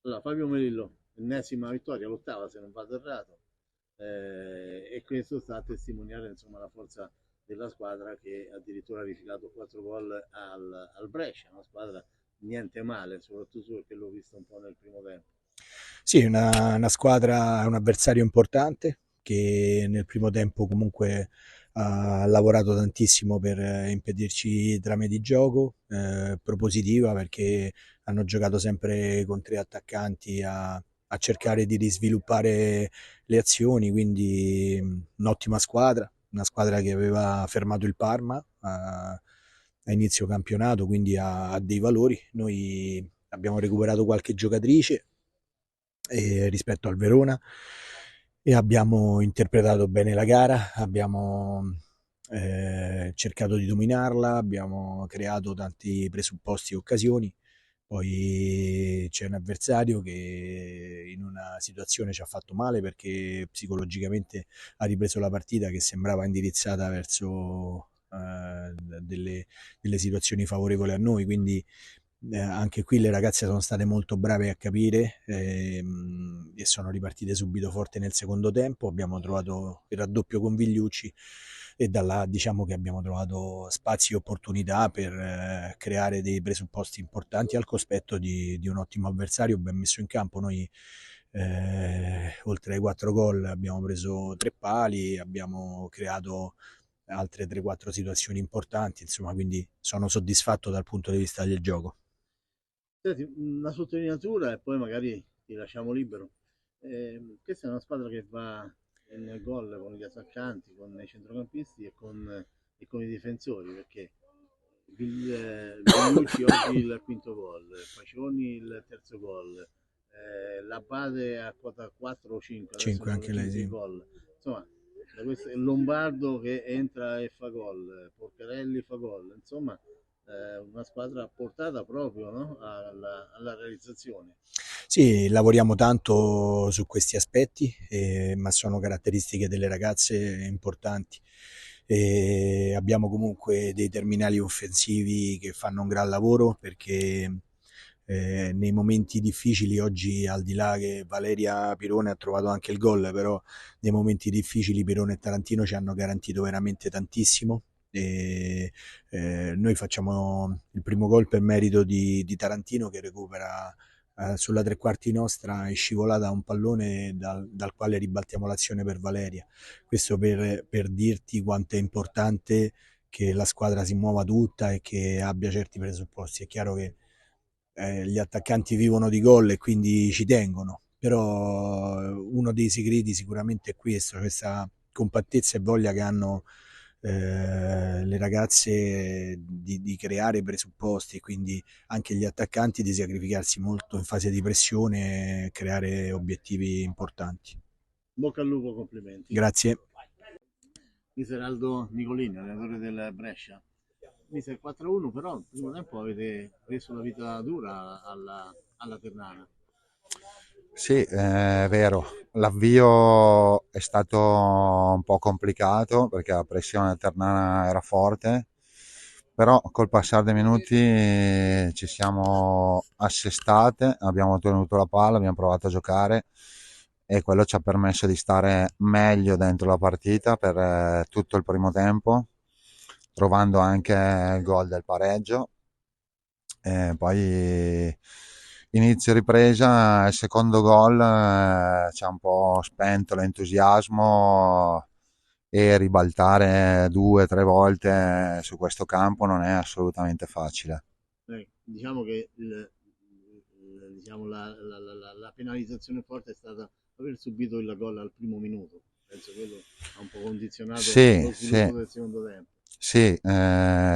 Allora, Fabio Melillo, ennesima vittoria, l'ottava se non vado errato, e questo sta a testimoniare insomma la forza della squadra che addirittura ha rifilato 4 gol al Brescia, una squadra niente male, soprattutto perché l'ho vista un po' nel primo tempo. Sì, una squadra, un avversario importante che nel primo tempo comunque ha lavorato tantissimo per impedirci trame di gioco, propositiva perché hanno giocato sempre con tre attaccanti a cercare di risviluppare le azioni, quindi un'ottima squadra, una squadra che aveva fermato il Parma a inizio campionato, quindi ha dei valori. Noi abbiamo recuperato qualche giocatrice rispetto al Verona e abbiamo interpretato bene la gara, abbiamo cercato di dominarla, abbiamo creato tanti presupposti e occasioni. Poi c'è un avversario che in una situazione ci ha fatto male perché psicologicamente ha ripreso la partita che sembrava indirizzata verso delle situazioni favorevoli a noi, quindi anche qui le ragazze sono state molto brave a capire e sono ripartite subito forte nel secondo tempo. Abbiamo trovato il raddoppio con Vigliucci e da là diciamo che abbiamo trovato spazi e opportunità per creare dei presupposti importanti al cospetto di un ottimo avversario ben messo in campo. Noi oltre ai 4 gol abbiamo preso 3 pali, abbiamo creato altre 3-4 situazioni importanti, insomma, quindi sono soddisfatto dal punto di vista del gioco. Senti, una sottolineatura e poi magari ti lasciamo libero. Questa è una squadra che va nel gol con gli attaccanti, con i centrocampisti e con i difensori, perché Vigliucci oggi il quinto gol, Pacioni il terzo gol, Labate a quota 4 o 5, adesso 5 non anche lei, preciso i sì. gol. Insomma, Lombardo che entra e fa gol, Porcarelli fa gol, insomma una squadra portata proprio, no? alla realizzazione. Sì, lavoriamo tanto su questi aspetti, ma sono caratteristiche delle ragazze importanti. Abbiamo comunque dei terminali offensivi che fanno un gran lavoro perché nei momenti difficili oggi, al di là che Valeria Pirone ha trovato anche il gol, però nei momenti difficili Pirone e Tarantino ci hanno garantito veramente tantissimo. E, noi facciamo il primo gol per merito di Tarantino che recupera sulla tre quarti nostra è scivolata un pallone dal quale ribaltiamo l'azione per Valeria. Questo per dirti quanto è importante che la squadra si muova tutta e che abbia certi presupposti. È chiaro che gli attaccanti vivono di gol e quindi ci tengono, però uno dei segreti sicuramente è questo, questa compattezza e voglia che hanno le ragazze di creare presupposti, quindi anche gli attaccanti di sacrificarsi molto in fase di pressione e creare obiettivi importanti. Bocca al lupo, complimenti. Grazie. Mister Aldo Nicolini, allenatore del Brescia. Mister 4-1, però il primo tempo avete reso la vita dura alla Ternana. Sì, è vero. L'avvio è stato un po' complicato perché la pressione del Ternana era forte, però col passare dei minuti ci siamo assestate, abbiamo tenuto la palla, abbiamo provato a giocare e quello ci ha permesso di stare meglio dentro la partita per tutto il primo tempo, trovando anche il gol del pareggio. Poi inizio ripresa, il secondo gol ci ha un po' spento l'entusiasmo e ribaltare 2 o 3 volte su questo campo non è assolutamente facile. Diciamo che diciamo, la penalizzazione forte è stata aver subito il gol al primo minuto. Penso che quello ha un po' condizionato Sì, lo sì, sviluppo del secondo tempo. sì,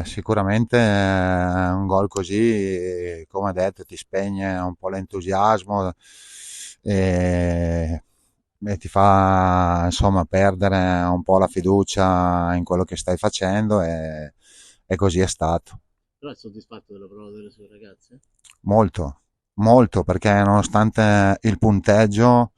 sicuramente un gol così, come detto, ti spegne un po' l'entusiasmo e, e ti fa insomma perdere un po' la fiducia in quello che stai facendo e così è stato. Però è soddisfatto della prova delle sue ragazze? Molto, molto, perché nonostante il punteggio,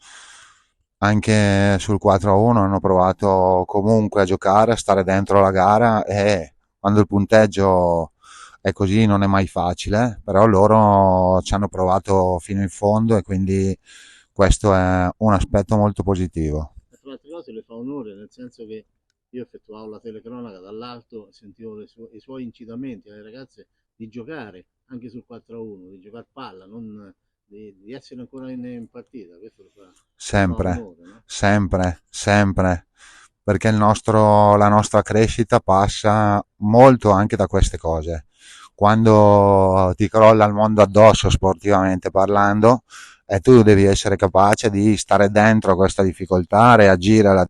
anche sul 4-1 hanno provato comunque a giocare, a stare dentro la gara e quando il punteggio e così non è mai facile, però loro ci hanno provato fino in fondo e quindi questo è un aspetto molto positivo. E tra le altre cose le fa onore, nel senso che io effettuavo la telecronaca dall'alto, sentivo i suoi incitamenti alle ragazze di giocare anche sul 4-1, di giocare palla, non di essere ancora in partita. Questo le fa Sempre, onore, no? sempre, sempre, perché la nostra crescita passa molto anche da queste cose. Quando ti crolla il mondo addosso sportivamente parlando, e tu devi essere capace di stare dentro questa difficoltà, reagire alla